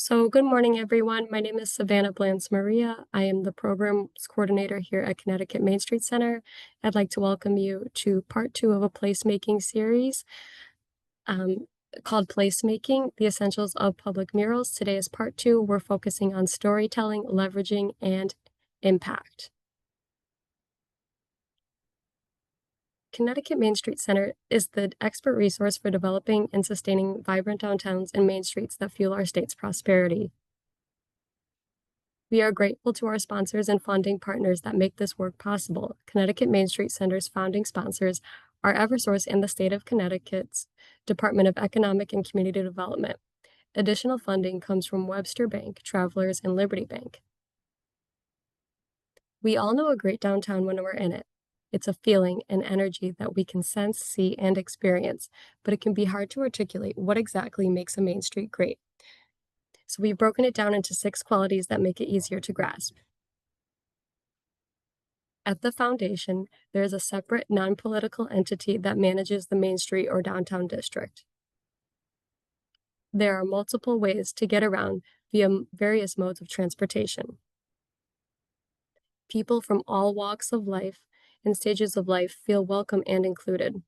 Good morning, everyone. My name is Savannah Blance Maria. I am the programs coordinator here at Connecticut Main Street Center. I'd like to welcome you to part two of a placemaking series um, called Placemaking, the Essentials of Public Murals. Today is part two. We're focusing on storytelling, leveraging, and impact. Connecticut Main Street Center is the expert resource for developing and sustaining vibrant downtowns and main streets that fuel our state's prosperity. We are grateful to our sponsors and funding partners that make this work possible. Connecticut Main Street Center's founding sponsors are Eversource and the State of Connecticut's Department of Economic and Community Development. Additional funding comes from Webster Bank, Travelers, and Liberty Bank. We all know a great downtown when we're in it. It's a feeling and energy that we can sense, see, and experience, but it can be hard to articulate what exactly makes a main street great. So we've broken it down into 6 qualities that make it easier to grasp. At the foundation, there is a separate non-political entity that manages the Main Street or downtown district. There are multiple ways to get around via various modes of transportation. People from all walks of life and stages of life feel welcome and included.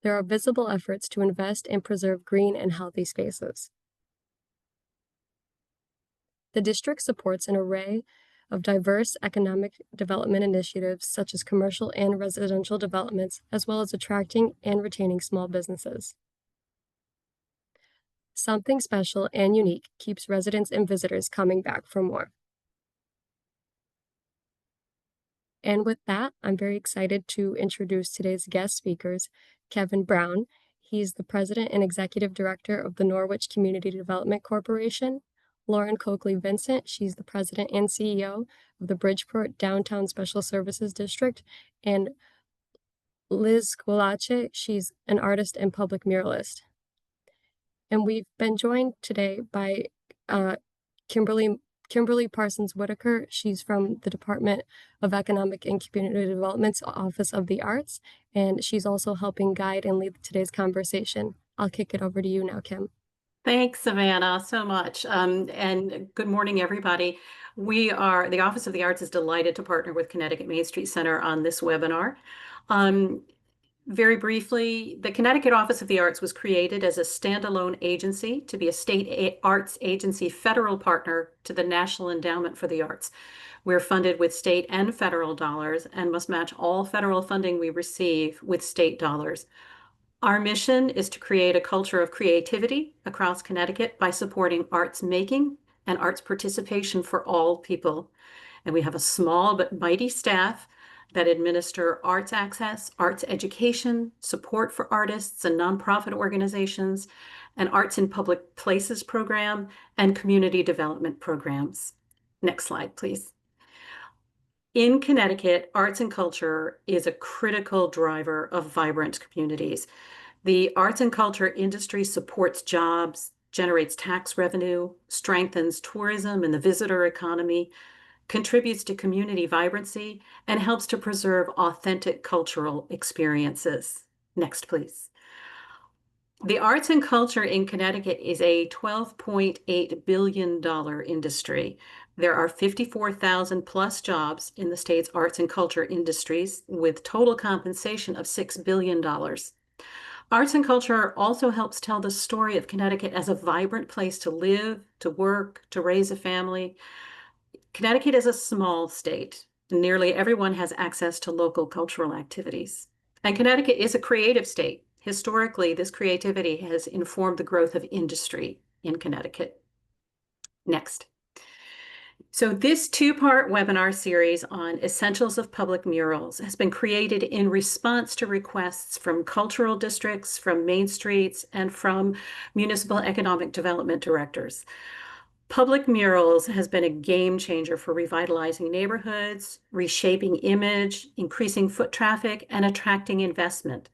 There are visible efforts to invest and preserve green and healthy spaces. The district supports an array of diverse economic development initiatives such as commercial and residential developments, as well as attracting and retaining small businesses. Something special and unique keeps residents and visitors coming back for more. And with that, I'm very excited to introduce today's guest speakers, Kevin Brown. He's the president and executive director of the Norwich Community Development Corporation. Lauren Coakley Vincent, she's the president and CEO of the Bridgeport Downtown Special Services District. And Liz Squillace, she's an artist and public muralist. And we've been joined today by Kimberley Parsons-Whitaker. She's from the Department of Economic and Community Development's Office of the Arts, and she's also helping guide and lead today's conversation. I'll kick it over to you now, Kim. Thanks, Savannah, so much. And good morning, everybody. The Office of the Arts is delighted to partner with Connecticut Main Street Center on this webinar. Very briefly, the Connecticut Office of the Arts was created as a standalone agency to be a state arts agency federal partner to the National Endowment for the Arts. We're funded with state and federal dollars and must match all federal funding we receive with state dollars. Our mission is to create a culture of creativity across Connecticut by supporting arts making and arts participation for all people. And we have a small but mighty staff that administer arts access, arts education, support for artists and nonprofit organizations, an arts in public places program, and community development programs. Next slide, please. In Connecticut, arts and culture is a critical driver of vibrant communities. The arts and culture industry supports jobs, generates tax revenue, strengthens tourism and the visitor economy, contributes to community vibrancy, and helps to preserve authentic cultural experiences. Next, please. The arts and culture in Connecticut is a $12.8 billion industry. There are 54,000 plus jobs in the state's arts and culture industries with total compensation of $6 billion. Arts and culture also helps tell the story of Connecticut as a vibrant place to live, to work, to raise a family. Connecticut is a small state. Nearly everyone has access to local cultural activities. And Connecticut is a creative state. Historically, this creativity has informed the growth of industry in Connecticut. Next. So this 2-part webinar series on Essentials of Public Murals has been created in response to requests from cultural districts, from main streets, and from municipal economic development directors. Public murals has been a game changer for revitalizing neighborhoods, reshaping image, increasing foot traffic, and attracting investment.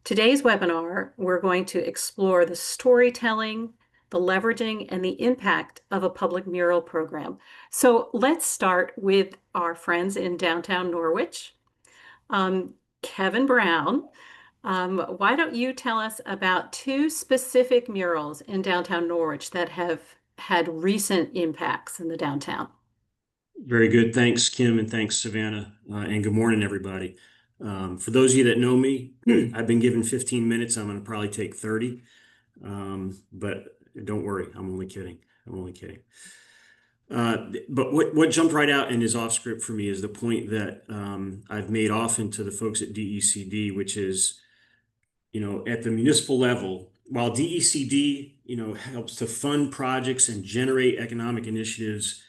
Today's webinar, we're going to explore the storytelling, the leveraging, and the impact of a public mural program. So let's start with our friends in downtown Norwich. Kevin Brown, Why don't you tell us about two specific murals in downtown Norwich that have had recent impacts in the downtown? Very good. Thanks, Kim, and thanks, Savannah. And good morning, everybody. For those of you that know me, I've been given 15 minutes. I'm going to probably take 30. But don't worry, I'm only kidding. I'm only kidding. But what jumped right out and is off script for me is the point that I've made often to the folks at DECD, which is, at the municipal level, while DECD, helps to fund projects and generate economic initiatives.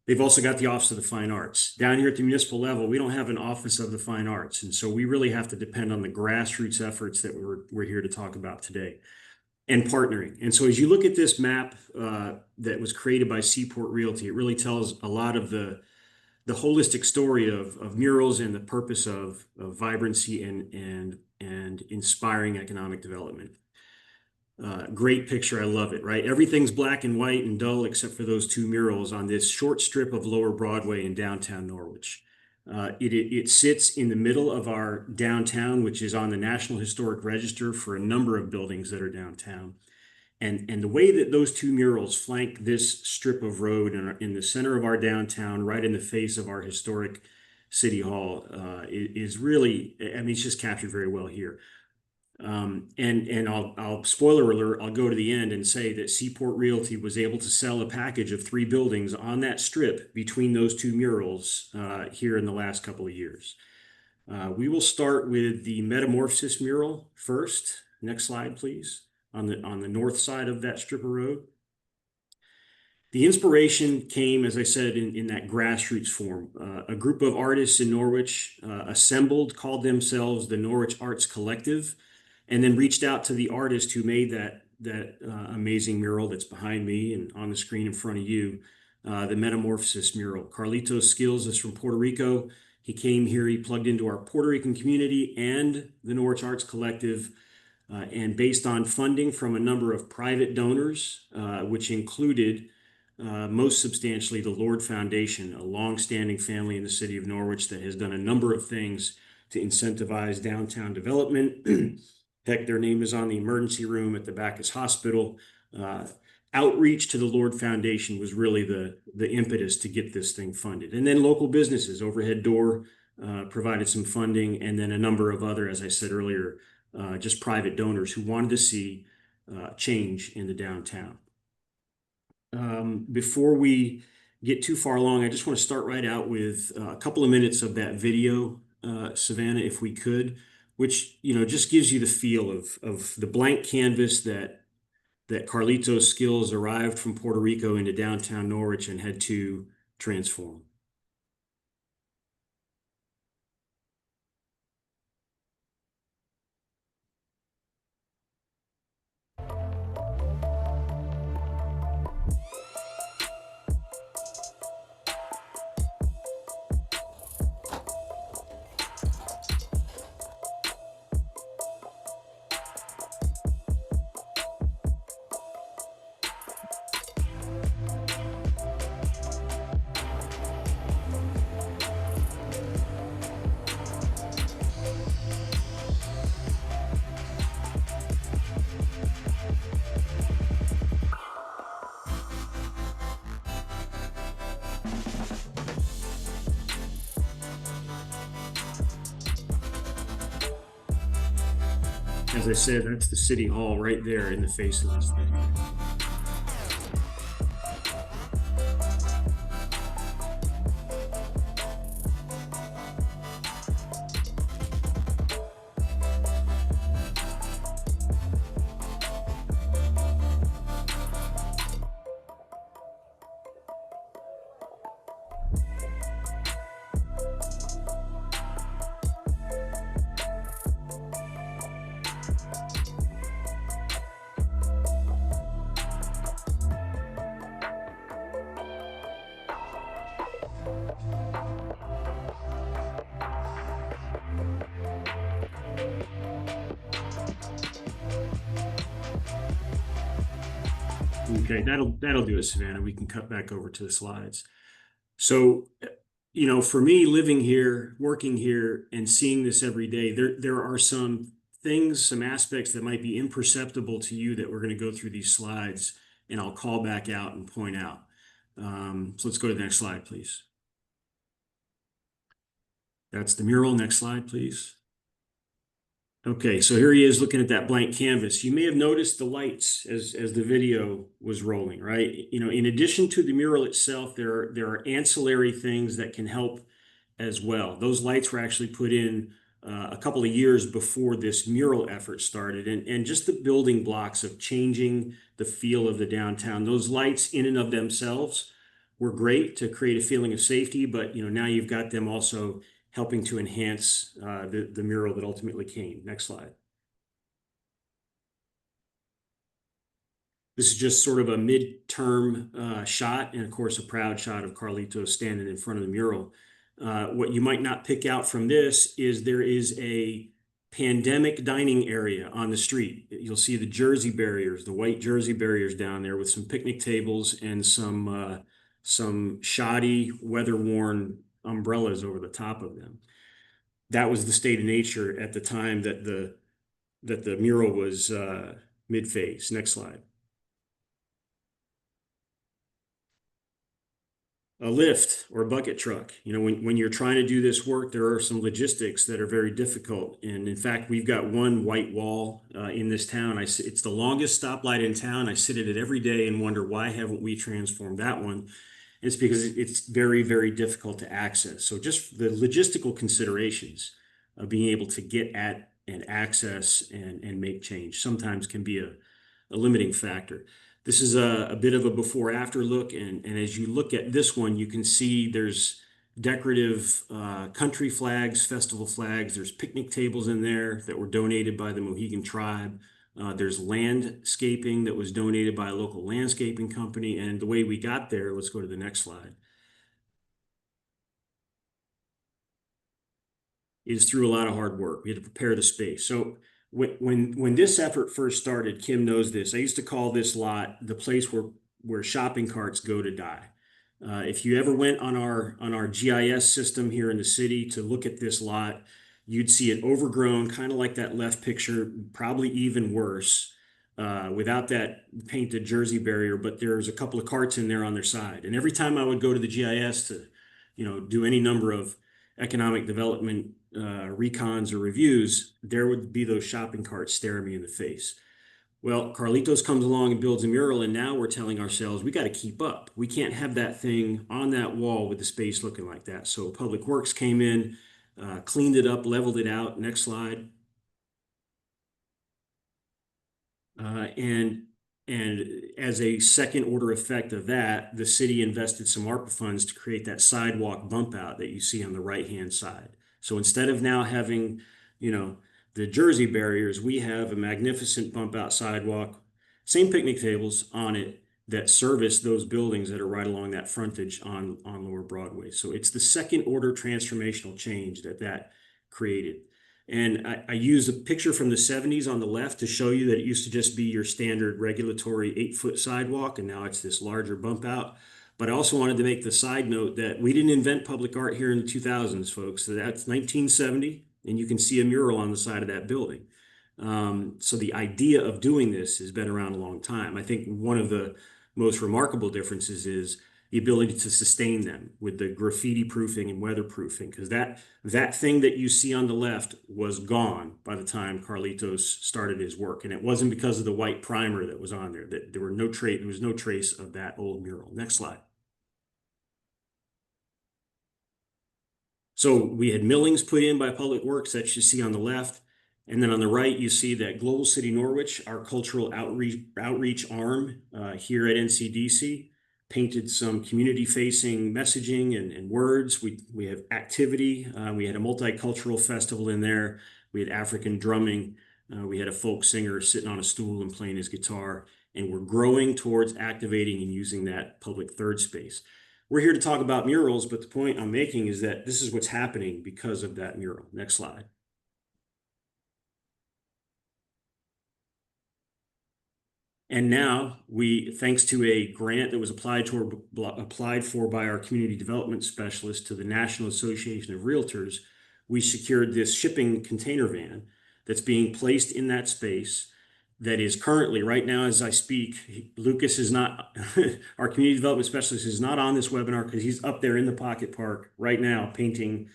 They've also got the Office of the Fine Arts. Down here at the municipal level, we don't have an Office of the Fine Arts. And so we really have to depend on the grassroots efforts that we're here to talk about today and partnering. And so as you look at this map that was created by Seaport Realty, it really tells a lot of the holistic story of murals and the purpose of vibrancy and inspiring economic development. Great picture. I love it, right? Everything's black and white and dull except for those two murals on this short strip of Lower Broadway in downtown Norwich. It sits in the middle of our downtown, which is on the National Historic Register for a number of buildings that are downtown. And the way that those two murals flank this strip of road in the center of our downtown, right in the face of our historic City Hall, is really, I mean, it's just captured very well here. And I'll spoiler alert, I'll go to the end and say that Seaport Realty was able to sell a package of 3 buildings on that strip between those two murals here in the last couple of years. We will start with the Metamorphosis mural first. Next slide, please. On the north side of that strip of road. The inspiration came, as I said, in that grassroots form. A group of artists in Norwich assembled, called themselves the Norwich Arts Collective, and then reached out to the artist who made that amazing mural that's behind me and on the screen in front of you, the Metamorphosis mural. Carlitos Skills is from Puerto Rico. He came here, he plugged into our Puerto Rican community and the Norwich Arts Collective, and based on funding from a number of private donors, which included most substantially the Lord Foundation, a longstanding family in the city of Norwich that has done a number of things to incentivize downtown development. Heck, their name is on the emergency room at the Bacchus Hospital. Outreach to the Lord Foundation was really the impetus to get this thing funded. And then local businesses, Overhead Door provided some funding, and then a number of other, as I said earlier, just private donors who wanted to see change in the downtown. Before we get too far along, I just want to start right out with a couple of minutes of that video, Savannah, if we could, which just gives you the feel of the blank canvas that Carlitos Skills arrived from Puerto Rico into downtown Norwich and had to transform. As I said, that's the City Hall right there in the face of this thing. Okay, that'll do it, Savannah. We can cut back over to the slides. So, for me, living here, working here, and seeing this every day, there are some things, some aspects that might be imperceptible to you that we're going to go through these slides, and I'll call back out and point out. So let's go to the next slide, please. That's the mural. Next slide, please. Okay, so here he is looking at that blank canvas. You may have noticed the lights as the video was rolling, right? You know, in addition to the mural itself, there are ancillary things that can help as well. Those lights were actually put in a couple of years before this mural effort started, and just the building blocks of changing the feel of the downtown. Those lights in and of themselves were great to create a feeling of safety, but you know, now you've got them also helping to enhance the mural that ultimately came. Next slide. This is just sort of a midterm shot, and of course, a proud shot of Carlitos standing in front of the mural. What you might not pick out from this is there is a pandemic dining area on the street. You'll see the Jersey barriers, the white Jersey barriers down there with some picnic tables and some shoddy, weather-worn umbrellas over the top of them. That was the state of nature at the time that the mural was mid-phase. Next slide. A lift or a bucket truck. You know, when you're trying to do this work, there are some logistics that are very difficult. And in fact, we've got one white wall in this town. It's the longest stoplight in town. I sit at it every day and wonder, why haven't we transformed that one? It's because it's very, very difficult to access. So just the logistical considerations of being able to get at and access and make change sometimes can be a limiting factor. This is a bit of a before after look. And as you look at this one, you can see there's decorative country flags, festival flags. There's picnic tables in there that were donated by the Mohegan tribe. There's landscaping that was donated by a local landscaping company. And the way we got there, let's go to the next slide, is through a lot of hard work. We had to prepare the space. So when this effort first started, Kim knows this, I used to call this lot the place where shopping carts go to die. If you ever went on our GIS system here in the city to look at this lot, you'd see it overgrown, kind of like that left picture, probably even worse, without that painted Jersey barrier, but there's a couple of carts in there on their side. And every time I would go to the GIS to, you know, do any number of economic development recons or reviews, there would be those shopping carts staring me in the face. Well, Carlitos comes along and builds a mural, and now we're telling ourselves we got to keep up. We can't have that thing on that wall with the space looking like that. So Public Works came in, cleaned it up, leveled it out. Next slide. And as a second order effect of that, the city invested some ARPA funds to create that sidewalk bump out that you see on the right-hand side. So instead of now having, you know, the Jersey barriers, we have a magnificent bump out sidewalk, same picnic tables on it that service those buildings that are right along that frontage on Lower Broadway. So it's the second order transformational change that created. And I use a picture from the 70s on the left to show you that it used to just be your standard regulatory 8-foot sidewalk, and now it's this larger bump out. But I also wanted to make the side note that we didn't invent public art here in the 2000s, folks. So that's 1970, and you can see a mural on the side of that building. So the idea of doing this has been around a long time. I think one of the most remarkable differences is the ability to sustain them with the graffiti proofing and weatherproofing, because that thing that you see on the left was gone by the time Carlitos started his work, and it wasn't because of the white primer that was on there. That there was no trace of that old mural. Next slide. So we had millings put in by Public Works that you see on the left. And then on the right, you see that Global City Norwich, our cultural outreach arm here at NCDC, painted some community-facing messaging and words. We have activity. We had a multicultural festival in there. We had African drumming. We had a folk singer sitting on a stool and playing his guitar. And we're growing towards activating and using that public third space. We're here to talk about murals, but the point I'm making is that this is what's happening because of that mural. Next slide. And now thanks to a grant that was applied for by our community development specialist to the National Association of Realtors, we secured this shipping container van that's being placed in that space that is currently, right now as I speak, Lucas is not, our community development specialist is not on this webinar because he's up there in the pocket park right now painting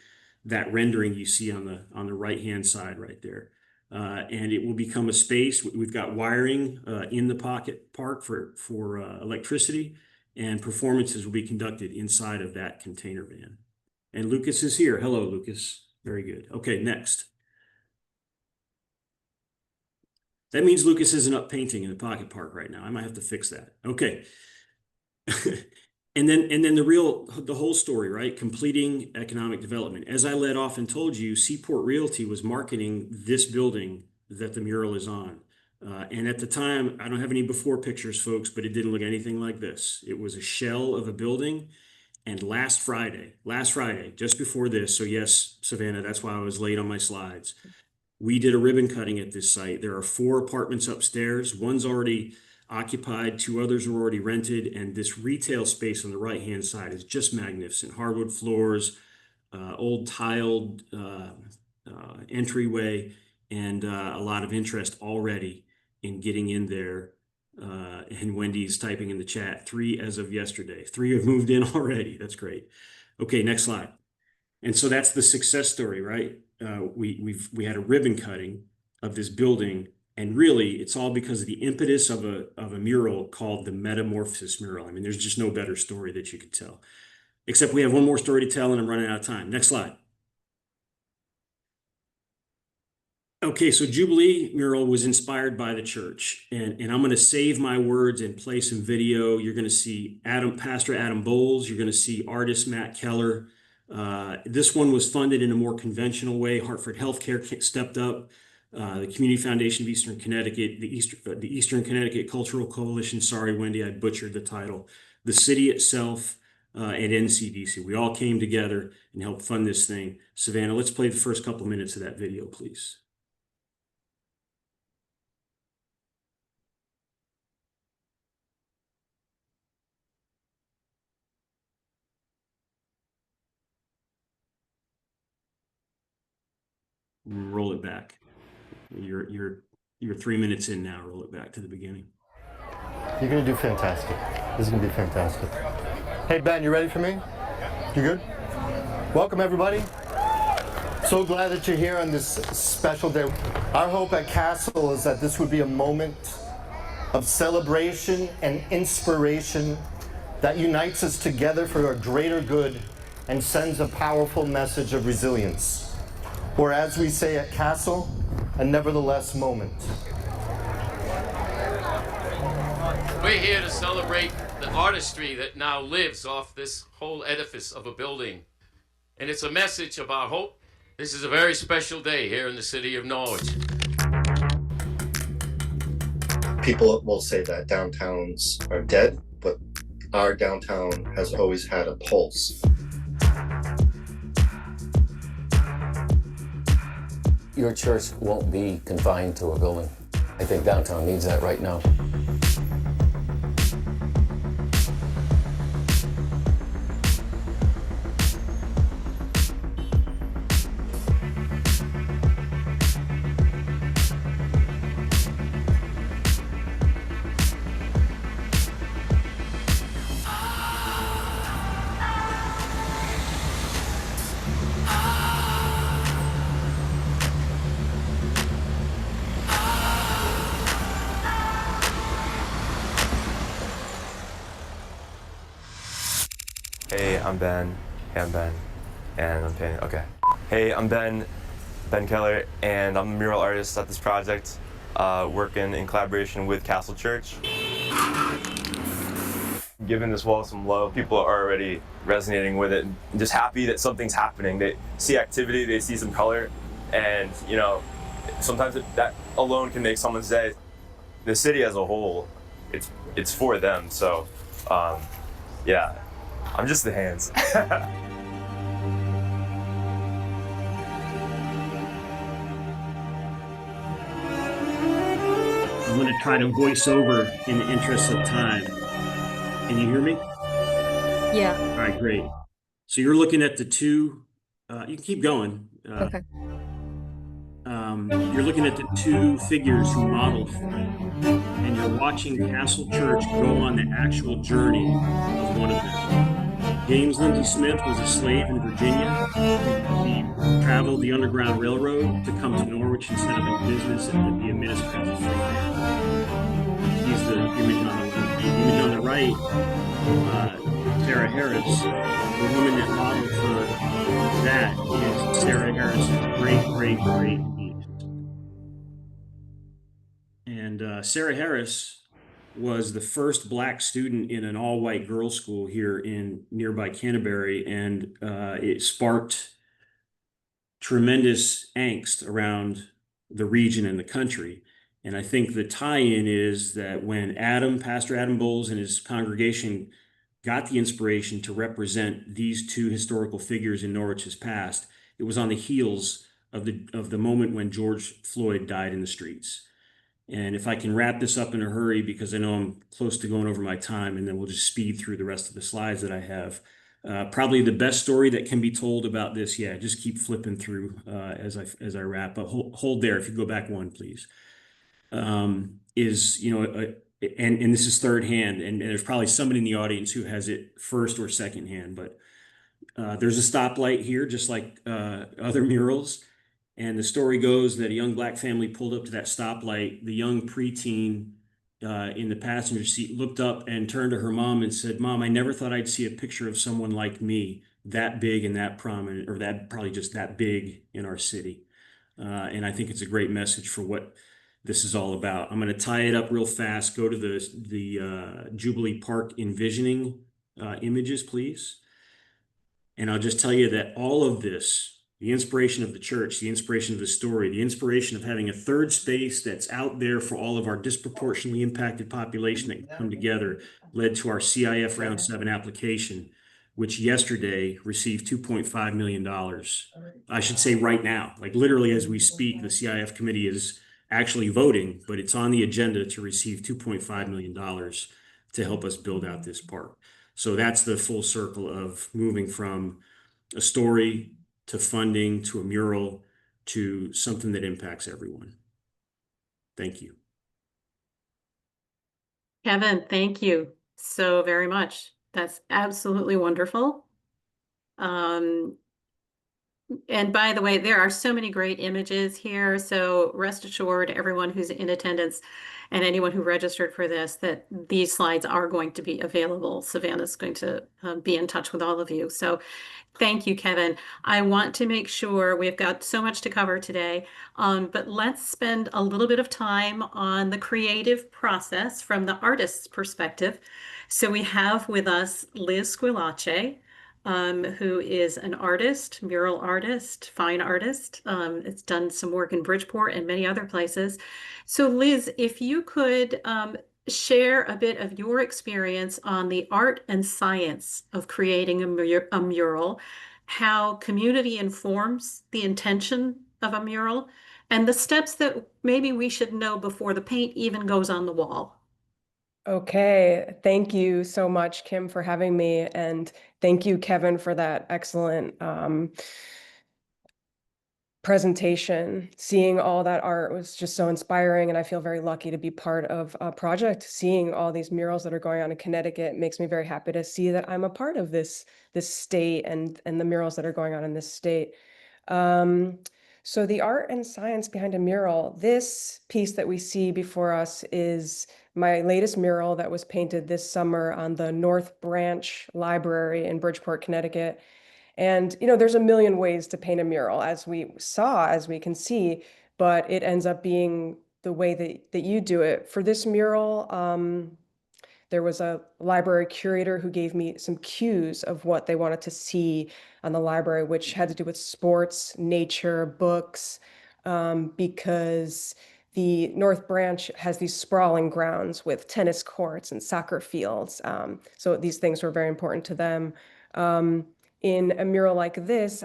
that rendering you see on the right-hand side right there. And it will become a space. We've got wiring in the pocket park for electricity, and performances will be conducted inside of that container van. And Lucas is here. Hello, Lucas. Very good. Okay, next. That means Lucas isn't up painting in the pocket park right now. I might have to fix that. Okay. And then the whole story, right? Completing economic development. As I led off and told you, Seaport Realty was marketing this building that the mural is on. And at the time, I don't have any before pictures, folks, but it didn't look anything like this. It was a shell of a building. And last Friday, just before this, so yes, Savannah, that's why I was late on my slides. We did a ribbon cutting at this site. There are 4 apartments upstairs. One's already occupied, 2 others are already rented, and this retail space on the right-hand side is just magnificent. Hardwood floors, old tiled entryway, and a lot of interest already in getting in there. And Wendy's typing in the chat, 3 as of yesterday. 3 have moved in already. That's great. Okay, next slide. And so that's the success story, right? We had a ribbon cutting of this building, and really it's all because of the impetus of a mural called the Metamorphosis mural. I mean, there's just no better story that you could tell. Except we have one more story to tell, and I'm running out of time. Next slide. Okay, so Jubilee mural was inspired by the church, and I'm going to save my words and play some video. You're going to see Pastor Adam Bowles. You're going to see artist Matt Keller. This one was funded in a more conventional way. Hartford Healthcare stepped up. The Community Foundation of Eastern Connecticut, the Eastern Connecticut Cultural Coalition. Sorry, Wendy, I butchered the title. The city itself, and NCDC. We all came together and helped fund this thing. Savannah, let's play the first couple minutes of that video, please. Roll it back. You're 3 minutes in now. Roll it back to the beginning. You're gonna do fantastic. This is gonna be fantastic. Hey Ben, you ready for me? You good? Welcome everybody. So glad that you're here on this special day. Our hope at Castle is that this would be a moment of celebration and inspiration that unites us together for a greater good and sends a powerful message of resilience. Or as we say at Castle, a nevertheless moment. We're here to celebrate the artistry that now lives off this whole edifice of a building. And it's a message of our hope. This is a very special day here in the city of Norwich. People will say that downtowns are dead, but our downtown has always had a pulse. Your church won't be confined to a building. I think downtown needs that right now. Hey, I'm Ben. Hey, I'm Ben. And I'm painting. Okay. Hey, I'm Ben Keller, and I'm the mural artist at this project, working in collaboration with Castle Church. Giving this wall some love. People are already resonating with it. I'm just happy that something's happening. They see activity, they see some color, and you know, sometimes that alone can make someone's day. The city as a whole, it's for them. So, yeah. I'm just the hands. I'm going to try to voice over in the interest of time. Can you hear me? Yeah. All right, great. So you're looking at the two, you can keep going. Okay. you're looking at the two figures who modeled for it, and you're watching Castle Church go on the actual journey of one of them. James Lindsay Smith was a slave in Virginia. He traveled the Underground Railroad to come to Norwich and set up a business and be a minister as a free man. He's the image on the image on the right. Sarah Harris, the woman that modeled for that is Sarah Harris's great niece. And Sarah Harris was the first Black student in an all-white girls' school here in nearby Canterbury, and it sparked tremendous angst around the region and the country. And I think the tie-in is that when Pastor Adam Bowles and his congregation got the inspiration to represent these two historical figures in Norwich's past, it was on the heels of the moment when George Floyd died in the streets. And if I can wrap this up in a hurry, because I know I'm close to going over my time, and then we'll just speed through the rest of the slides that I have. Probably the best story that can be told about this, yeah, just keep flipping through as I wrap up. Hold there, if you go back one, please. Is, and this is third hand, and there's probably somebody in the audience who has it first or second hand, but there's a stoplight here, just like other murals. And the story goes that a young Black family pulled up to that stoplight. The young preteen in the passenger seat looked up and turned to her mom and said, "Mom, I never thought I'd see a picture of someone like me that big and that prominent, or that probably just that big in our city." And I think it's a great message for what this is all about. I'm going to tie it up real fast. Go to the Jubilee Park envisioning images, please. And I'll just tell you that all of this, the inspiration of the church, the inspiration of the story, the inspiration of having a third space that's out there for all of our disproportionately impacted population that can come together, led to our CIF Round 7 application, which yesterday received $2.5 million. I should say right now, like literally as we speak, the CIF committee is actually voting, but it's on the agenda to receive $2.5 million to help us build out this park. So that's the full circle of moving from a story to funding, to a mural, to something that impacts everyone. Thank you. Kevin, thank you so very much. That's absolutely wonderful. And by the way, there are so many great images here. So rest assured, everyone who's in attendance and anyone who registered for this, that these slides are going to be available. Savannah's going to be in touch with all of you. So thank you, Kevin. I want to make sure we've got so much to cover today, but let's spend a little bit of time on the creative process from the artist's perspective. So we have with us Liz Squillace, who is an artist, mural artist, fine artist. It's done some work in Bridgeport and many other places. So Liz, if you could share a bit of your experience on the art and science of creating a mural, how community informs the intention of a mural, and the steps that maybe we should know before the paint even goes on the wall. Okay, thank you so much, Kim, for having me, and thank you, Kevin, for that excellent presentation. Seeing all that art was just so inspiring, and I feel very lucky to be part of a project. Seeing all these murals that are going on in Connecticut makes me very happy to see that I'm a part of this state and the murals that are going on in this state. So the art and science behind a mural, this piece that we see before us is my latest mural that was painted this summer on the North Branch Library in Bridgeport, Connecticut. And, there's a million ways to paint a mural, as we can see, but it ends up being the way that you do it. For this mural, there was a library curator who gave me some cues of what they wanted to see on the library, which had to do with sports, nature, books, because the North Branch has these sprawling grounds with tennis courts and soccer fields. So these things were very important to them. In a mural like this,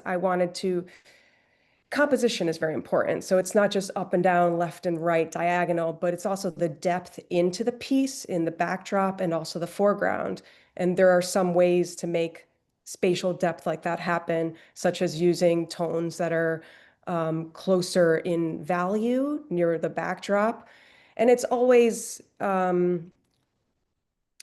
composition is very important. So it's not just up and down, left and right, diagonal, but it's also the depth into the piece, in the backdrop, and also the foreground. And there are some ways to make spatial depth like that happen, such as using tones that are closer in value near the backdrop. And it's always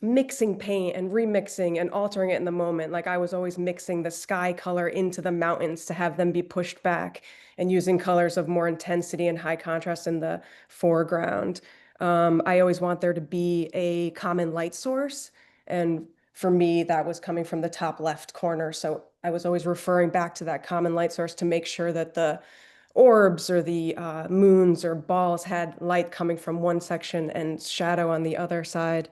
mixing paint and remixing and altering it in the moment. Like I was always mixing the sky color into the mountains to have them be pushed back and using colors of more intensity and high contrast in the foreground. I always want there to be a common light source. And for me, that was coming from the top left corner. So I was always referring back to that common light source to make sure that the orbs or the moons or balls had light coming from one section and shadow on the other side.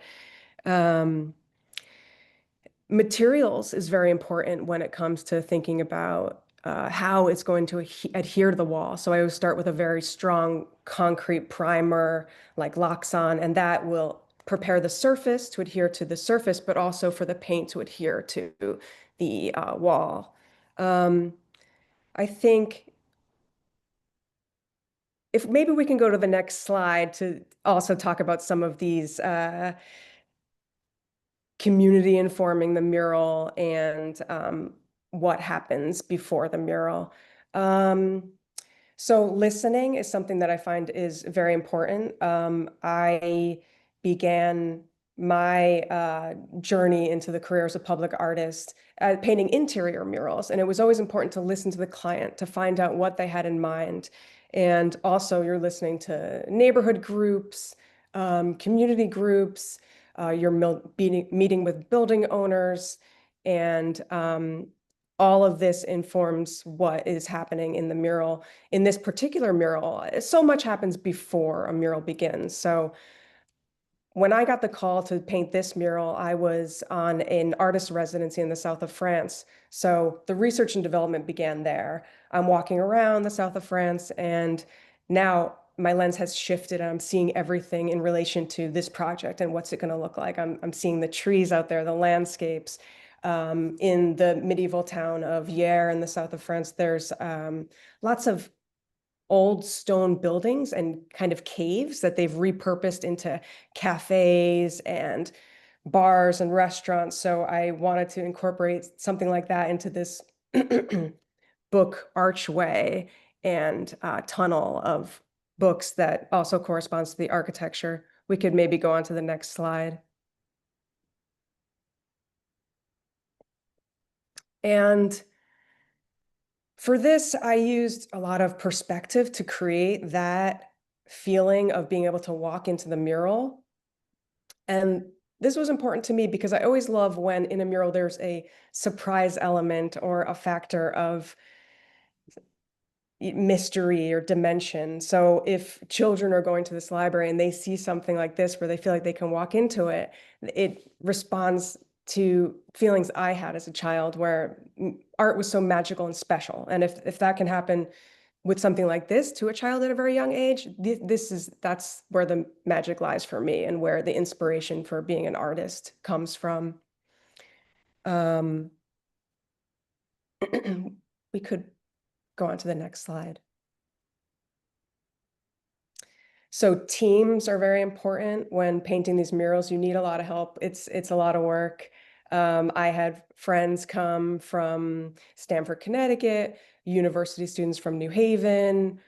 Materials is very important when it comes to thinking about how it's going to adhere to the wall. So I always start with a very strong concrete primer like Loxon, and that will prepare the surface to adhere to the surface, but also for the paint to adhere to the wall. I think if maybe we can go to the next slide to also talk about some of these community informing the mural and what happens before the mural. So listening is something that I find is very important. I began my journey into the career as a public artist painting interior murals, and it was always important to listen to the client to find out what they had in mind. And also you're listening to neighborhood groups, community groups, you're meeting with building owners, and all of this informs what is happening in the mural. In this particular mural, so much happens before a mural begins. So when I got the call to paint this mural, I was on an artist residency in the south of France. So the research and development began there. I'm walking around the south of France, and now my lens has shifted and I'm seeing everything in relation to this project and what's it going to look like. I'm seeing the trees out there, the landscapes. In the medieval town of Hyères in the south of France, there's lots of old stone buildings and kind of caves that they've repurposed into cafes and bars and restaurants. So I wanted to incorporate something like that into this book archway and tunnel of books that also corresponds to the architecture. We could maybe go on to the next slide. And for this, I used a lot of perspective to create that feeling of being able to walk into the mural. And this was important to me because I always love when in a mural there's a surprise element or a factor of mystery or dimension. So if children are going to this library and they see something like this where they feel like they can walk into it, it responds to feelings I had as a child where art was so magical and special. And if that can happen with something like this to a child at a very young age, that's where the magic lies for me and where the inspiration for being an artist comes from. We could go on to the next slide. So teams are very important when painting these murals. You need a lot of help. It's a lot of work. I had friends come from Stamford, Connecticut, university students from New Haven,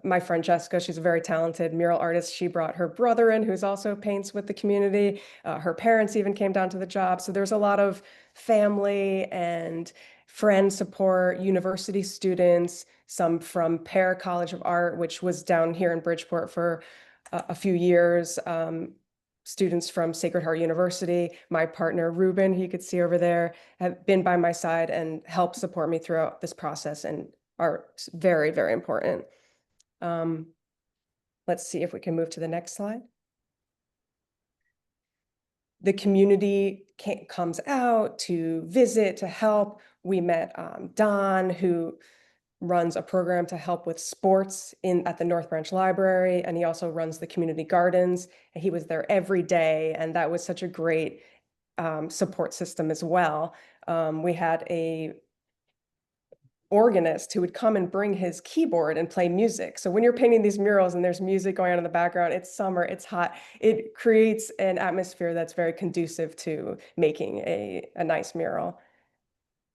my friend Jessica, she's a very talented mural artist. She brought her brother in, who's also paints with the community. Her parents even came down to the job. So there's a lot of family and friend support, university students, some from Pear College of Art, which was down here in Bridgeport for a few years. Students from Sacred Heart University. My partner, Ruben, he could see over there, have been by my side and helped support me throughout this process and are very, very important. Let's see if we can move to the next slide. The community comes out to visit, to help. We met Don, who runs a program to help with sports at the North Branch Library, and he also runs the community gardens. And he was there every day, and that was such a great support system as well. We had a organist who would come and bring his keyboard and play music. So when you're painting these murals and there's music going on in the background, it's summer, it's hot, it creates an atmosphere that's very conducive to making a nice mural.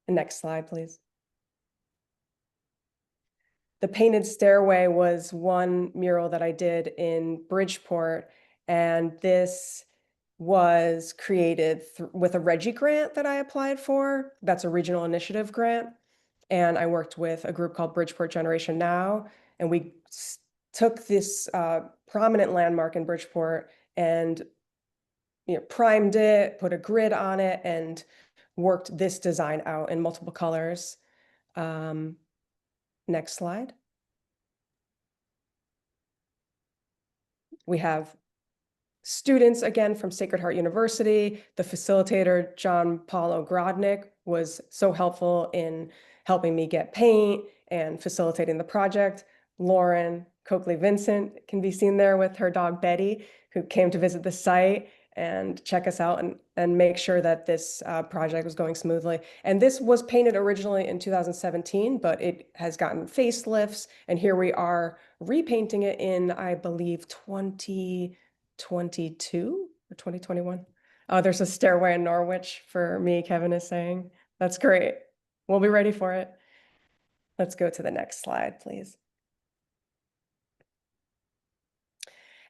Next slide, please. The painted stairway was one mural that I did in Bridgeport, and this was created with a Reggie grant that I applied for. That's a regional initiative grant. And I worked with a group called Bridgeport Generation Now, and we took this prominent landmark in Bridgeport and primed it, put a grid on it, and worked this design out in multiple colors. Next slide. We have students again from Sacred Heart University. The facilitator, John Paul Ogrodnik, was so helpful in helping me get paint and facilitating the project. Lauren Coakley Vincent can be seen there with her dog Betty, who came to visit the site and check us out and make sure that this project was going smoothly. And this was painted originally in 2017, but it has gotten facelifts. And here we are repainting it in, I believe, 2022 or 2021. Oh, there's a stairway in Norwich for me, Kevin is saying. That's great. We'll be ready for it. Let's go to the next slide, please.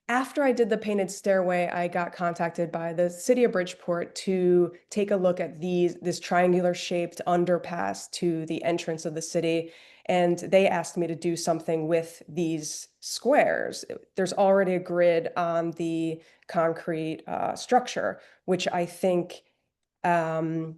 After I did the painted stairway, I got contacted by the city of Bridgeport to take a look at this triangular shaped underpass to the entrance of the city. And they asked me to do something with these squares. There's already a grid on the concrete structure, which I think they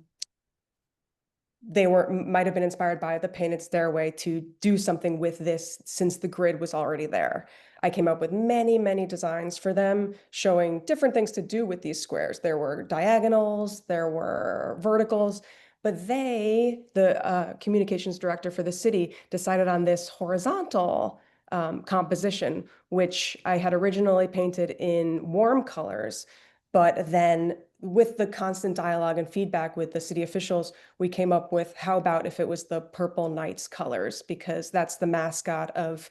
might have been inspired by the painted stairway to do something with this since the grid was already there. I came up with many, many designs for them showing different things to do with these squares. There were diagonals, there were verticals, but the communications director for the city, decided on this horizontal composition, which I had originally painted in warm colors, but then with the constant dialogue and feedback with the city officials, we came up with how about if it was the Purple Knights colors, because that's the mascot of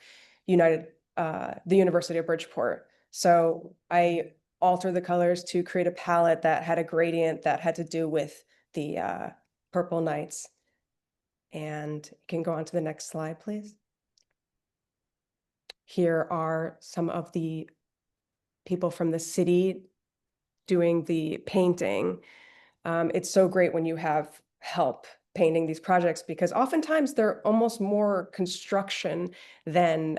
the University of Bridgeport. So I altered the colors to create a palette that had a gradient that had to do with the Purple Knights. And you can go on to the next slide, please. Here are some of the people from the city doing the painting. It's so great when you have help painting these projects, because oftentimes they're almost more construction than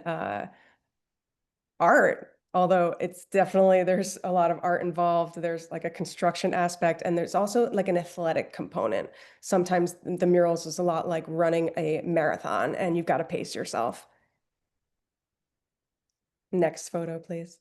art, although it's definitely, there's a lot of art involved. There's like a construction aspect, and there's also like an athletic component. Sometimes the murals is a lot like running a marathon and you've got to pace yourself. Next photo, please.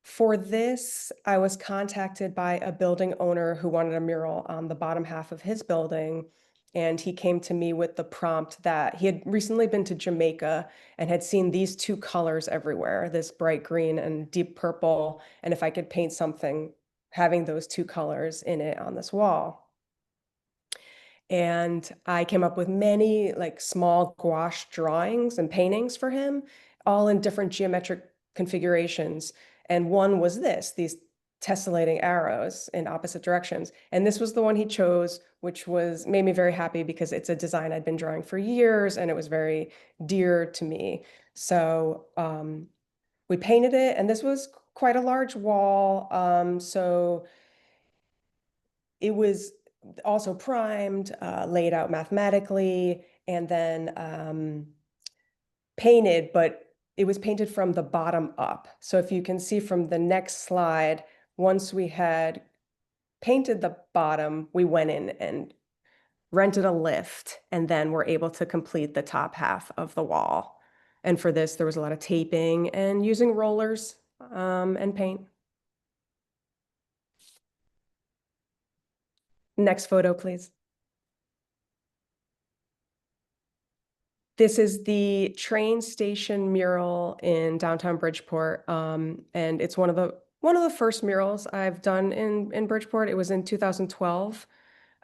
For this, I was contacted by a building owner who wanted a mural on the bottom half of his building. And he came to me with the prompt that he had recently been to Jamaica and had seen these two colors everywhere, this bright green and deep purple. And if I could paint something having those two colors in it on this wall. And I came up with many like small gouache drawings and paintings for him, all in different geometric configurations. And one was these tessellating arrows in opposite directions. And this was the one he chose, which made me very happy because it's a design I'd been drawing for years and it was very dear to me. So we painted it, and this was quite a large wall. So it was also primed, laid out mathematically, and then painted, but it was painted from the bottom up. So if you can see from the next slide, once we had painted the bottom, we went in and rented a lift, and then were able to complete the top half of the wall. And for this, there was a lot of taping and using rollers and paint. Next photo, please. This is the train station mural in downtown Bridgeport, and it's one of the first murals I've done in Bridgeport. It was in 2012,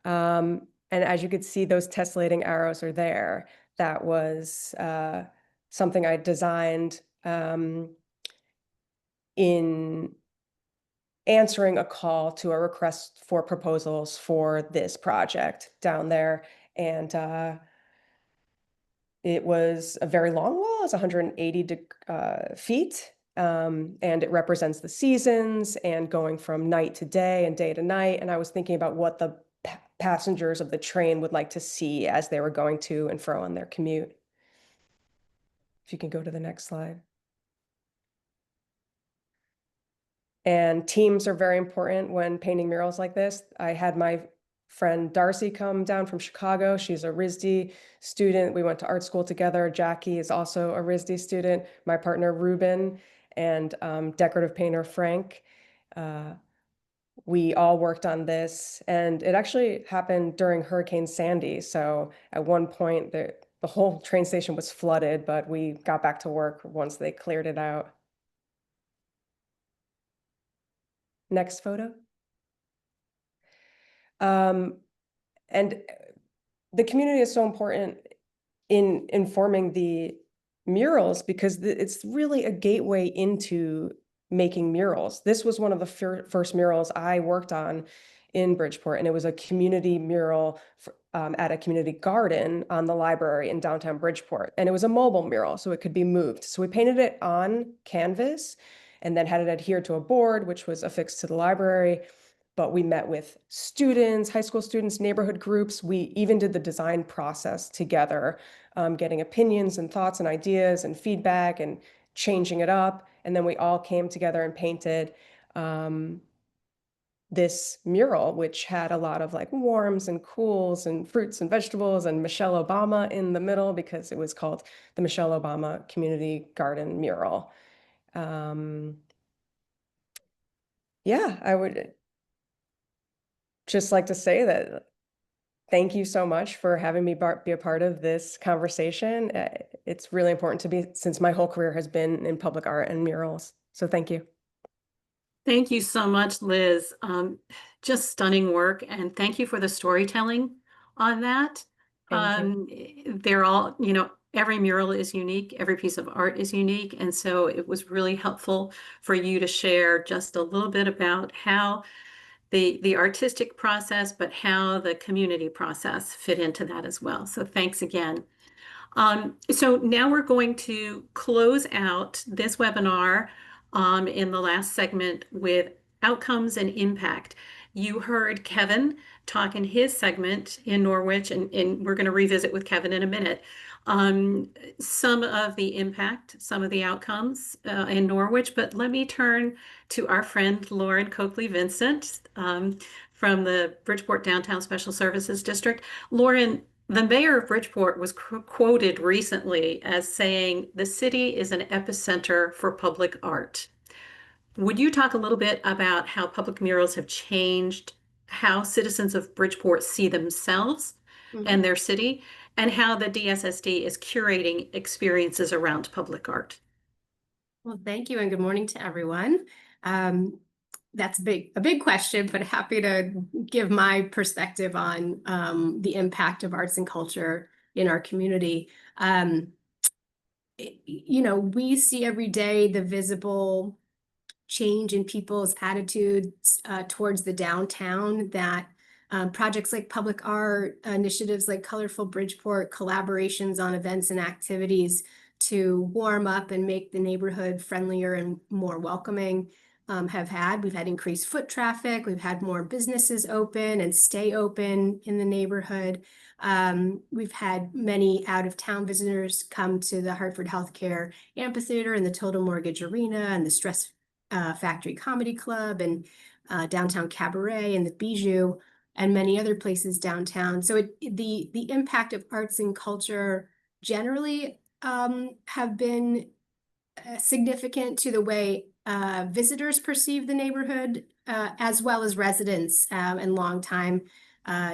and as you could see, those tessellating arrows are there. That was something I designed in answering a call to a request for proposals for this project down there. And it was a very long wall. It's 180 feet. And it represents the seasons and going from night to day and day to night. And I was thinking about what the passengers of the train would like to see as they were going to and fro on their commute. If you can go to the next slide. And teams are very important when painting murals like this. I had my friend Darcy come down from Chicago. She's a RISD student. We went to art school together. Jackie is also a RISD student. My partner Ruben and decorative painter Frank. We all worked on this, and it actually happened during Hurricane Sandy. So at one point, the whole train station was flooded, but we got back to work once they cleared it out. Next photo. And the community is so important in informing the murals because it's really a gateway into making murals. This was one of the first murals I worked on in Bridgeport, and it was a community mural at a community garden on the library in downtown Bridgeport. And it was a mobile mural, so it could be moved. So we painted it on canvas and then had it adhered to a board, which was affixed to the library. But we met with students, high school students, neighborhood groups. We even did the design process together, getting opinions and thoughts and ideas and feedback and changing it up. And then we all came together and painted this mural, which had a lot of like warms and cools and fruits and vegetables and Michelle Obama in the middle because it was called the Michelle Obama Community Garden Mural. Yeah, I would just like to say that thank you so much for having me be a part of this conversation. It's really important to me since my whole career has been in public art and murals. So thank you. Thank you so much, Liz. Just stunning work. And thank you for the storytelling on that. They're all, every mural is unique. Every piece of art is unique. And so it was really helpful for you to share just a little bit about how the artistic process, but how the community process fit into that as well. So thanks again. So now we're going to close out this webinar in the last segment with outcomes and impact. You heard Kevin talk in his segment in Norwich, and we're going to revisit with Kevin in a minute. Some of the impact, some of the outcomes in Norwich, but let me turn to our friend Lauren Coakley Vincent from the Bridgeport Downtown Special Services District. Lauren, the mayor of Bridgeport was quoted recently as saying, "The city is an epicenter for public art." Would you talk a little bit about how public murals have changed how citizens of Bridgeport see themselves and their city, and how the DSSD is curating experiences around public art? Well, thank you and good morning to everyone. That's a big question, but happy to give my perspective on the impact of arts and culture in our community. We see every day the visible change in people's attitudes towards the downtown that projects like public art, initiatives like Colorful Bridgeport, collaborations on events and activities to warm up and make the neighborhood friendlier and more welcoming have had. We've had increased foot traffic. We've had more businesses open and stay open in the neighborhood. We've had many out-of-town visitors come to the Hartford Healthcare Amphitheater and the Total Mortgage Arena and the Stress Factory Comedy Club and Downtown Cabaret and the Bijou and many other places downtown. So the impact of arts and culture generally have been significant to the way visitors perceive the neighborhood, as well as residents and longtime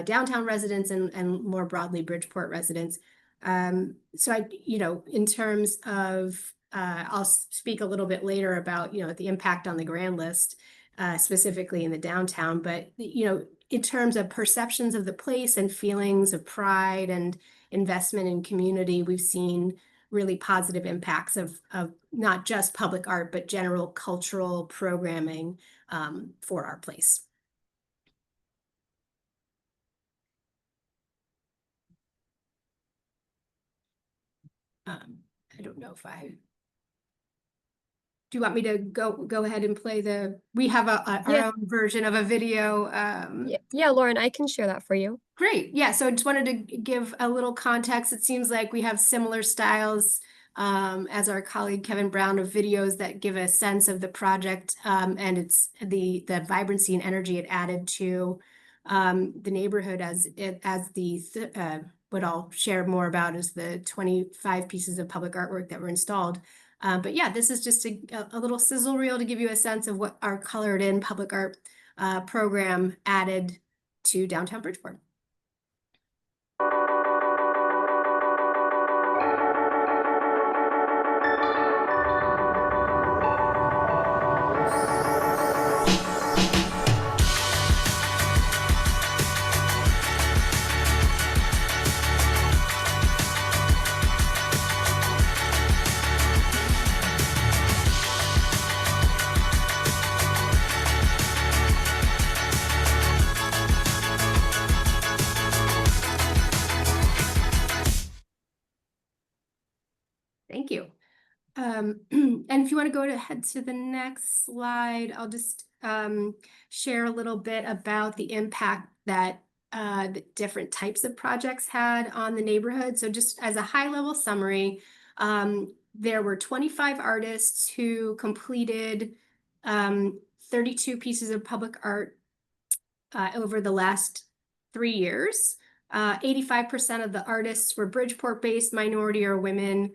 downtown residents and more broadly Bridgeport residents. So in terms of, I'll speak a little bit later about, the impact on the grand list, specifically in the downtown, but, in terms of perceptions of the place and feelings of pride and investment in community, we've seen really positive impacts of not just public art, but general cultural programming for our place. I don't know if do you want me to go ahead and play we have our own version of a video. Yeah, Lauren, I can share that for you. Great. Yeah. So I just wanted to give a little context. It seems like we have similar styles as our colleague Kevin Brown of videos that give a sense of the project and it's the vibrancy and energy it added to the neighborhood what I'll share more about is the 25 pieces of public artwork that were installed. But yeah, this is just a little sizzle reel to give you a sense of what our colored in public art program added to downtown Bridgeport. Thank you. And if you want to go ahead to the next slide, I'll just share a little bit about the impact that the different types of projects had on the neighborhood. So just as a high-level summary, there were 25 artists who completed 32 pieces of public art over the last 3 years. 85% of the artists were Bridgeport-based, minority or women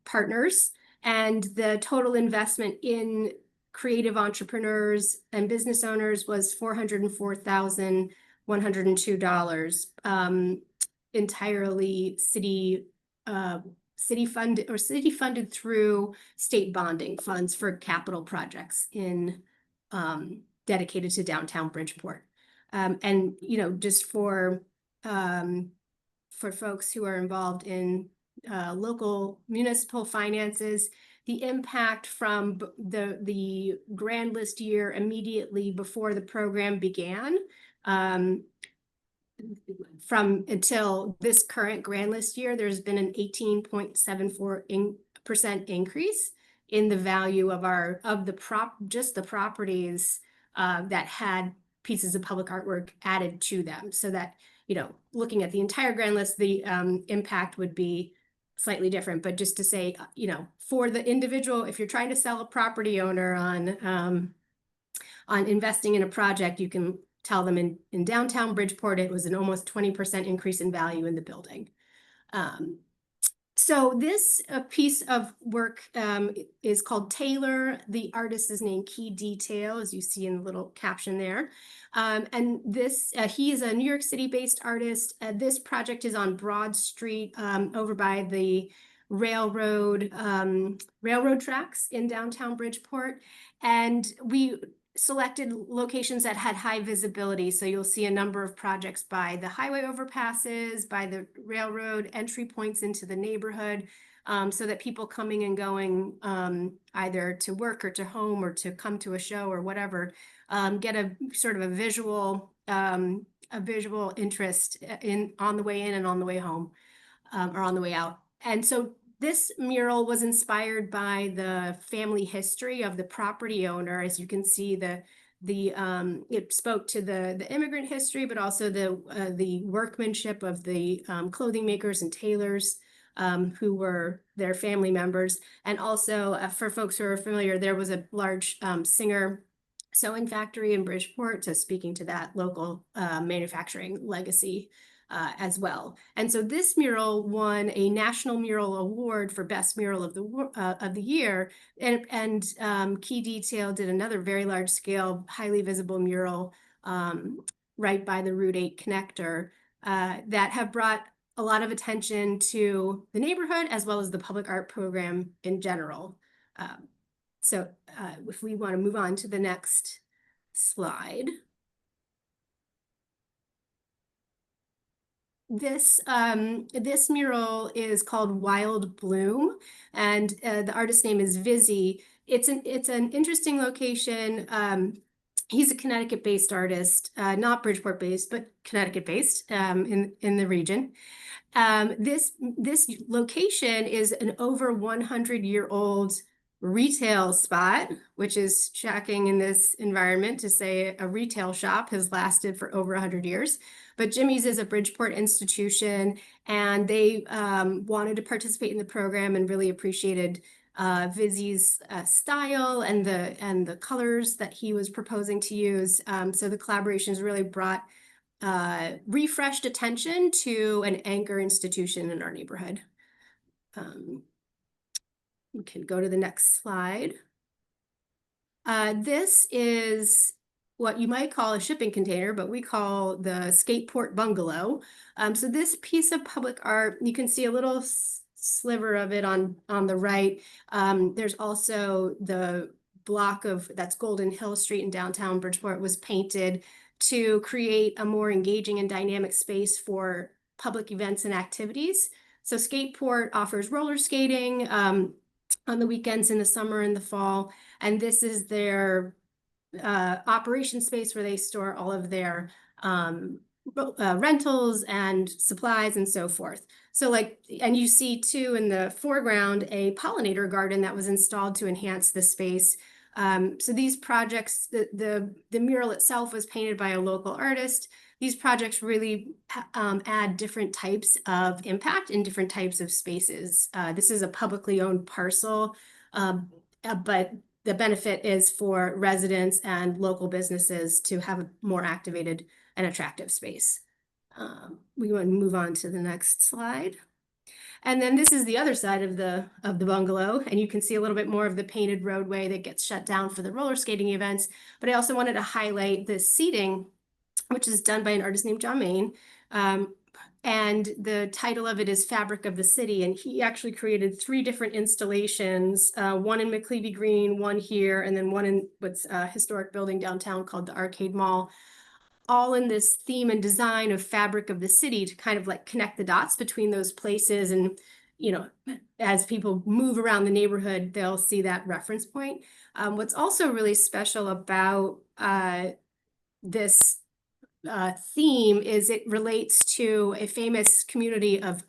partners, and the total investment in creative entrepreneurs and business owners was $404,102, entirely city funded through state bonding funds for capital projects in dedicated to downtown Bridgeport. And just for folks who are involved in local municipal finances, the impact from the grand list year immediately before the program began, from until this current grand list year, there's been an 18.74% increase in the value of just the properties that had pieces of public artwork added to them. So that, looking at the entire grand list, the impact would be slightly different, but just to say, for the individual, if you're trying to sell a property owner on investing in a project, you can tell them in downtown Bridgeport, it was an almost 20% increase in value in the building. So this piece of work is called Taylor. The artist is named Key Detail, as you see in the little caption there. And this, he is a New York City-based artist. This project is on Broad Street over by the railroad tracks in downtown Bridgeport. And we selected locations that had high visibility. So you'll see a number of projects by the highway overpasses, by the railroad entry points into the neighborhood, so that people coming and going either to work or to home or to come to a show or whatever, get a sort of a visual interest on the way in and on the way home, or on the way out. And so this mural was inspired by the family history of the property owner. As you can see, it spoke to the immigrant history, but also the workmanship of the clothing makers and tailors who were their family members. And also, for folks who are familiar, there was a large Singer sewing factory in Bridgeport, so speaking to that local manufacturing legacy as well. And so this mural won a National Mural Award for Best Mural of the Year. And Key Detail did another very large scale, highly visible mural right by the Route 8 connector that have brought a lot of attention to the neighborhood as well as the public art program in general. So if we want to move on to the next slide. This mural is called Wild Bloom, and the artist's name is Vizzy. It's an interesting location. He's a Connecticut-based artist, not Bridgeport-based, but Connecticut-based in the region. This location is an over 100-year-old retail spot, which is shocking in this environment to say a retail shop has lasted for over 100 years. But Jimmy's is a Bridgeport institution, and they wanted to participate in the program and really appreciated Vizzy's style and the colors that he was proposing to use. So the collaborations really brought refreshed attention to an anchor institution in our neighborhood. We can go to the next slide. This is what you might call a shipping container, but we call the Skateport Bungalow. So this piece of public art, you can see a little sliver of it on the right. There's also the block of, that's Golden Hill Street in downtown Bridgeport, was painted to create a more engaging and dynamic space for public events and activities. So Skateport offers roller skating on the weekends in the summer and the fall. And this is their operation space where they store all of their rentals and supplies and so forth. So and you see too in the foreground a pollinator garden that was installed to enhance the space. So these projects, the mural itself was painted by a local artist. These projects really add different types of impact in different types of spaces. This is a publicly owned parcel, but the benefit is for residents and local businesses to have a more activated and attractive space. We want to move on to the next slide. And then this is the other side of the bungalow, and you can see a little bit more of the painted roadway that gets shut down for the roller skating events. But I also wanted to highlight the seating, which is done by an artist named John Main. And the title of it is Fabric of the City. And he actually created 3 different installations, one in McClevey Green, one here, and then one in what's a historic building downtown called the Arcade Mall, all in this theme and design of fabric of the city to kind of like connect the dots between those places. And, you know, as people move around the neighborhood, they'll see that reference point. What's also really special about this theme is it relates to a famous community of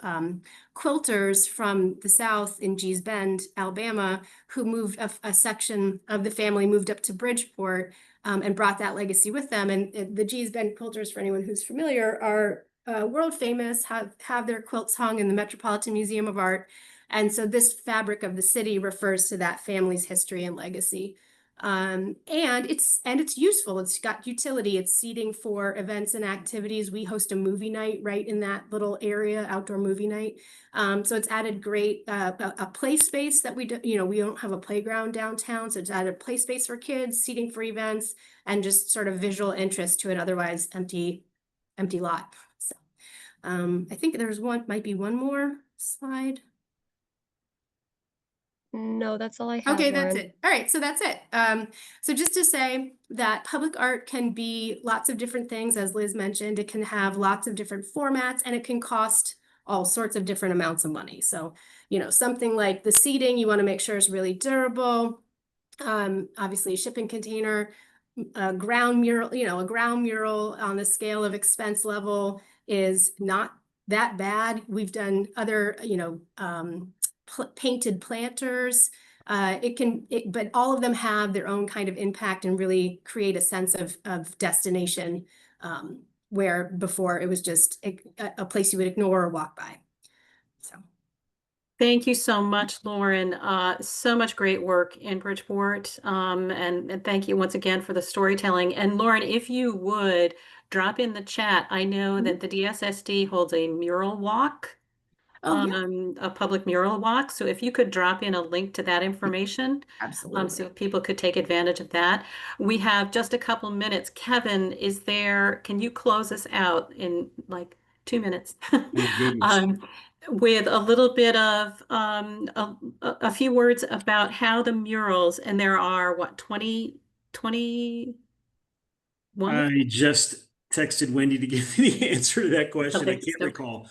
quilters from the South in Gee's Bend, Alabama, who moved a section of the family moved up to Bridgeport and brought that legacy with them. And the Gee's Bend quilters, for anyone who's familiar, are world famous, have their quilts hung in the Metropolitan Museum of Art. And so this fabric of the city refers to that family's history and legacy. And it's useful. It's got utility. It's seating for events and activities. We host a movie night right in that little area, outdoor movie night. So it's added great a play space that we don't have a playground downtown. So it's added play space for kids, seating for events, and just sort of visual interest to an otherwise empty lot. So I think might be one more slide. No, that's all I have. Okay, that's Lauren. it. All right, so that's it. So just to say that public art can be lots of different things, as Liz mentioned. It can have lots of different formats, and it can cost all sorts of different amounts of money. So, something like the seating, you want to make sure is really durable. Obviously, a shipping container, a ground mural, a ground mural on the scale of expense level is not that bad. We've done other, painted planters. But all of them have their own kind of impact and really create a sense of destination, where before it was just a place you would ignore or walk by. So. Thank you so much, Lauren. So much great work in Bridgeport. And thank you once again for the storytelling. And Lauren, if you would drop in the chat, I know that the DSSD holds a mural walk. A public mural walk. So if you could drop in a link to that information, absolutely, so people could take advantage of that. We have just a couple minutes. Kevin, can you close us out in like 2 minutes? With a little bit of a few words about how the murals, and there are what, 21? I just texted Wendy to give me the answer to that question. I Okay, can't so recall,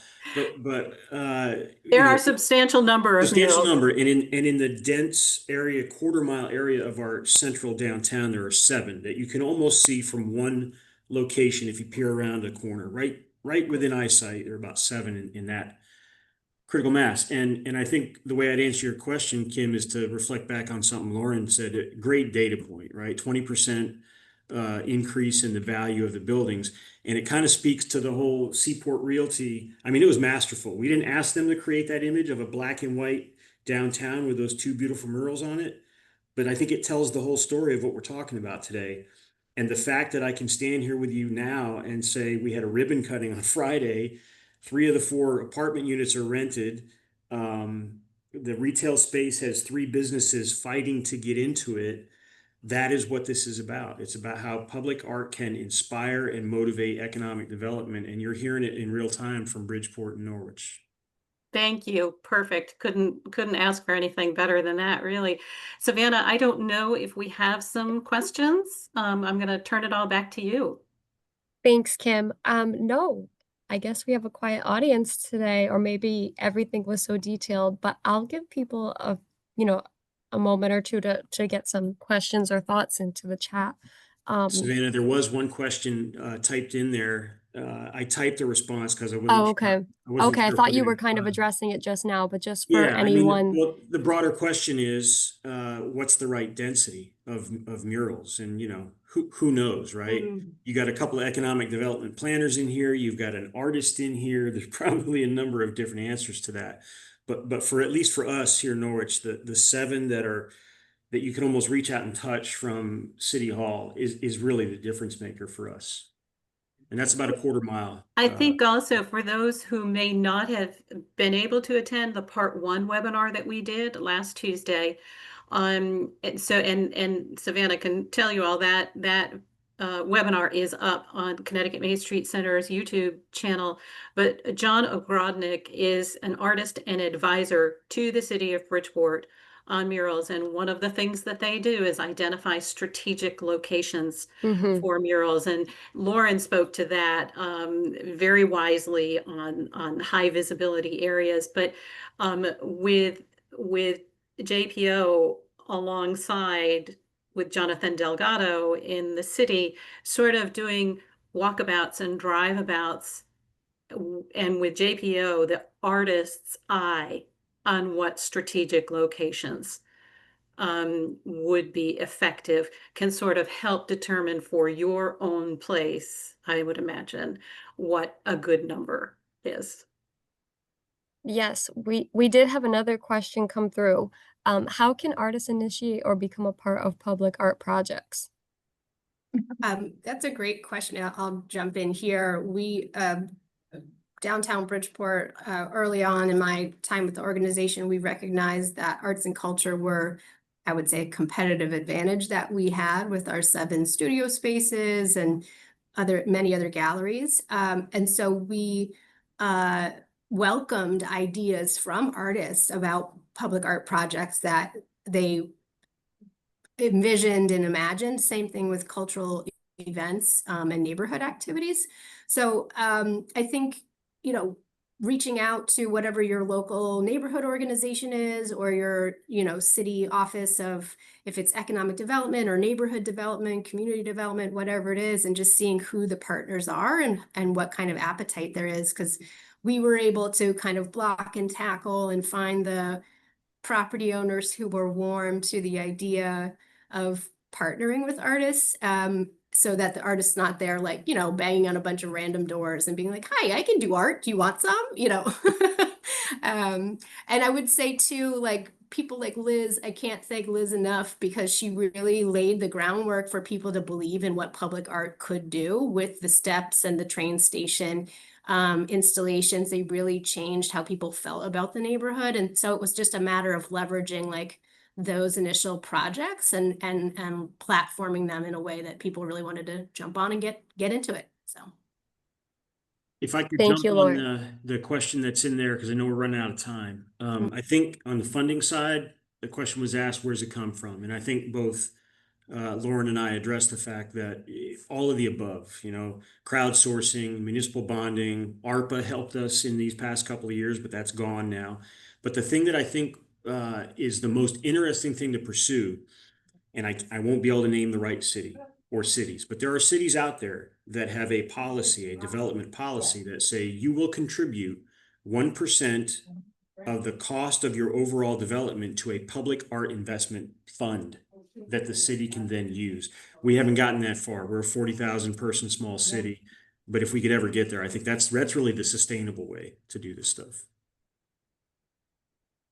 but there are a substantial number of substantial murals. number, and in the dense area, quarter-mile area of our central downtown, there are 7 that you can almost see from one location if you peer around a corner. Right within eyesight, there are about 7 in that critical mass. And I think the way I'd answer your question, Kim, is to reflect back on something Lauren said. A great data point, right? 20% increase in the value of the buildings. And it kind of speaks to the whole Seaport Realty. I mean, it was masterful. We didn't ask them to create that image of a black and white downtown with those 2 beautiful murals on it. But I think it tells the whole story of what we're talking about today. And the fact that I can stand here with you now and say we had a ribbon cutting on Friday, 3 of the 4 apartment units are rented. The retail space has 3 businesses fighting to get into it. That is what this is about. It's about how public art can inspire and motivate economic development. And you're hearing it in real time from Bridgeport and Norwich. Thank you. Perfect. Couldn't ask for anything better than that, really. Savannah, I don't know if we have some questions. I'm going to turn it all back to you. Thanks, Kim. No, I guess we have a quiet audience today, or maybe everything was so detailed, but I'll give people a moment or two to get some questions or thoughts into the chat. Savannah, there was one question typed in there. I typed a response because I wasn't Oh, sure. okay. I wasn't Okay, I sure if thought we're you gonna were kind of respond. addressing it just now, but just for Yeah, I mean, anyone. well, the broader question is, what's the right density of murals? And who knows, right? You got a couple of economic development planners in here. You've got an artist in here. There's probably a number of different answers to that. But for at least for us here in Norwich, the 7 that you can almost reach out and touch from City Hall is really the difference maker for us. And that's about a quarter mile. I think also for those who may not have been able to attend the part 1 webinar that we did last Tuesday, and Savannah can tell you all that webinar is up on Connecticut Main Street Center's YouTube channel. But John Ogrodnik is an artist and advisor to the city of Bridgeport on murals, and one of the things that they do is identify strategic locations for murals. And Lauren spoke to that very wisely on high visibility areas. But with JPO alongside with Jonathan Delgado in the city, sort of doing walkabouts and driveabouts, and with JPO, the artist's eye on what strategic locations would be effective can sort of help determine for your own place, I would imagine, what a good number is. Yes, we did have another question come through. How can artists initiate or become a part of public art projects? That's a great question. I'll jump in here. We downtown Bridgeport, early on in my time with the organization, we recognized that arts and culture were, I would say, a competitive advantage that we had with our 7 studio spaces and many other galleries. And so we welcomed ideas from artists about public art projects that they envisioned and imagined. Same thing with cultural events and neighborhood activities. So I think, reaching out to whatever your local neighborhood organization is, or your, city office of, if it's economic development or neighborhood development, community development, whatever it is, and just seeing who the partners are and what kind of appetite there is. Because we were able to kind of block and tackle and find the property owners who were warm to the idea of partnering with artists, so that the artist's not there like, banging on a bunch of random doors and being like, hi, I can do art. Do you want some? And I would say too, like, people like Liz, I can't thank Liz enough, because she really laid the groundwork for people to believe in what public art could do with the steps and the train station installations. They really changed how people felt about the neighborhood. And so it was just a matter of leveraging like those initial projects and platforming them in a way that people really wanted to jump on and get into it. So if I could Thank jump you, on Lauren. the question that's in there, because I know we're running out of time. I think on the funding side, the question was asked, where's it come from? And I think both Lauren and I addressed the fact that all of the above, crowdsourcing, municipal bonding, ARPA helped us in these past couple of years, but that's gone now. But the thing that I think is the most interesting thing to pursue, and I won't be able to name the right city or cities, but there are cities out there that have a policy, a development policy that say you will contribute 1% of the cost of your overall development to a public art investment fund that the city can then use. We haven't gotten that far. We're a 40,000 person small city, but if we could ever get there, I think that's really the sustainable way to do this stuff.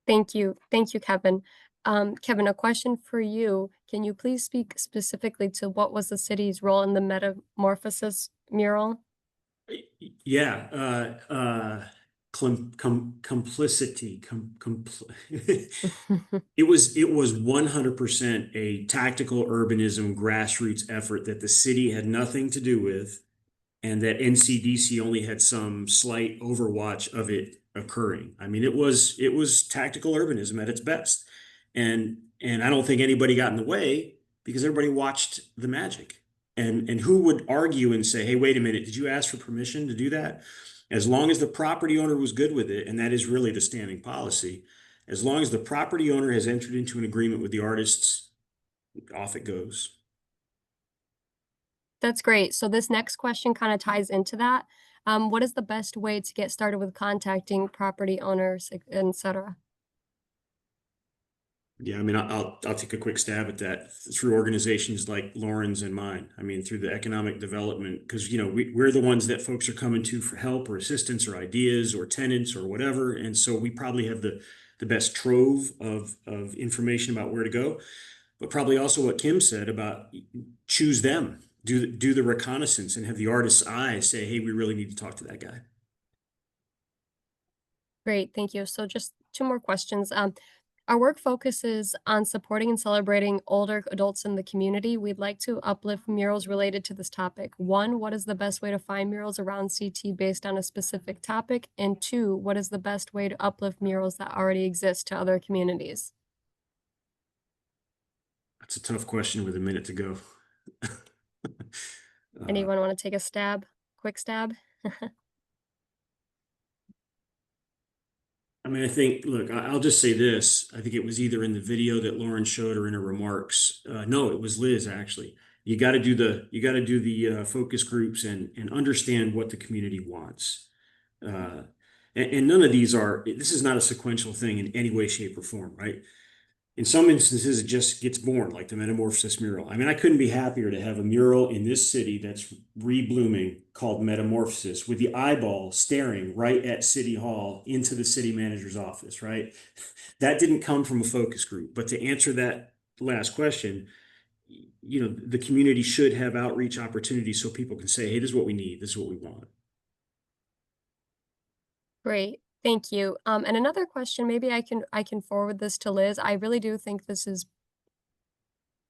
Thank you, Kevin. Kevin, a question for you. Can you please speak specifically to what was the city's role in the Metamorphosis mural? Yeah, complicity. It was 100% a tactical urbanism grassroots effort that the city had nothing to do with, and that NCDC only had some slight overwatch of it occurring. I mean, it was tactical urbanism at its best, and I don't think anybody got in the way because everybody watched the magic. And who would argue and say, hey, wait a minute, did you ask for permission to do that? As long as the property owner was good with it, and that is really the standing policy, as long as the property owner has entered into an agreement with the artists, off it goes. That's great. So this next question kind of ties into that. What is the best way to get started with contacting property owners, etc.? Yeah, I mean, I'll take a quick stab at that through organizations like Lauren's and mine. I mean, through the economic development, because we're the ones that folks are coming to for help or assistance or ideas or tenants or whatever, and so we probably have the best trove of information about where to go, but probably also what Kim said about choose them, do the reconnaissance, and have the artist's eye say, hey, we really need to talk to that guy. Great, thank you. So just two more questions. Our work focuses on supporting and celebrating older adults in the community. We'd like to uplift murals related to this topic. One, what is the best way to find murals around CT based on a specific topic? And two, what is the best way to uplift murals that already exist to other communities? That's a tough question with a minute to go. Anyone want to take a stab? Quick stab? I mean, I think, look, I'll just say this. I think it was either in the video that Lauren showed or in her remarks. No, it was Liz, actually. You got to do the focus groups and understand what the community wants. And none of these this is not a sequential thing in any way, shape, or form, right? In some instances, it just gets born, like the Metamorphosis mural. I mean, I couldn't be happier to have a mural in this city that's reblooming called Metamorphosis, with the eyeball staring right at City Hall into the city manager's office, right? That didn't come from a focus group. But to answer that last question, the community should have outreach opportunities so people can say, hey, this is what we need, this is what we want. Great. Thank you. And another question, maybe I can forward this to Liz. I really do think this is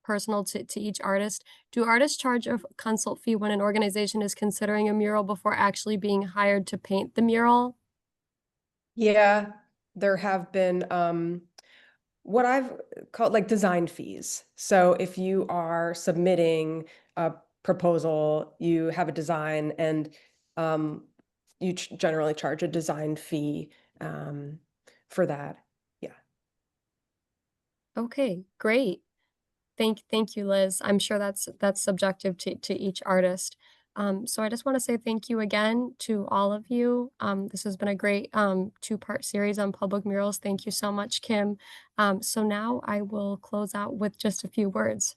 personal to each artist. Do artists charge a consult fee when an organization is considering a mural before actually being hired to paint the mural? Yeah, there have been what I've called like design fees. So if you are submitting a proposal, you have a design, and you generally charge a design fee for that. Yeah. Okay, great. Thank you, Liz. I'm sure that's subjective to each artist. So I just want to say thank you again to all of you. This has been a great two-part series on public murals. Thank you so much, Kim. So now I will close out with just a few words.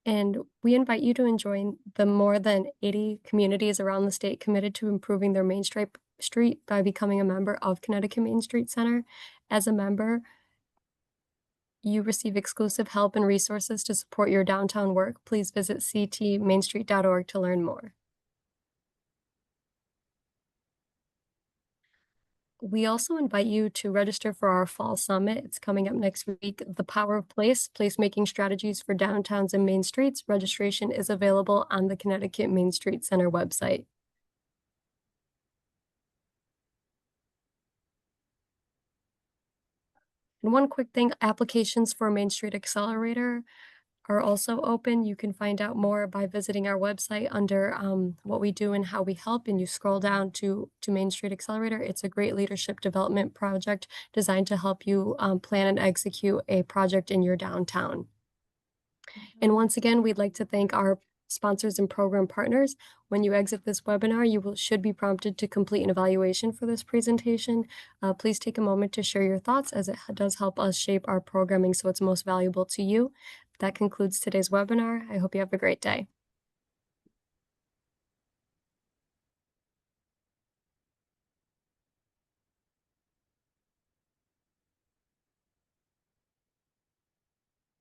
And we invite you to join the more than 80 communities around the state committed to improving their Main Street by becoming a member of Connecticut Main Street Center. As a member, you receive exclusive help and resources to support your downtown work. Please visit ctmainstreet.org to learn more. We also invite you to register for our fall summit. It's coming up next week. The Power of Place, Placemaking Strategies for Downtowns and Main Streets. Registration is available on the Connecticut Main Street Center website. And one quick thing, applications for Main Street Accelerator are also open. You can find out more by visiting our website under what we do and how we help, and you scroll down to Main Street Accelerator. It's a great leadership development project designed to help you plan and execute a project in your downtown. And once again, we'd like to thank our sponsors and program partners. When you exit this webinar, you should be prompted to complete an evaluation for this presentation. Please take a moment to share your thoughts, as it does help us shape our programming so it's most valuable to you. That concludes today's webinar. I hope you have a great day.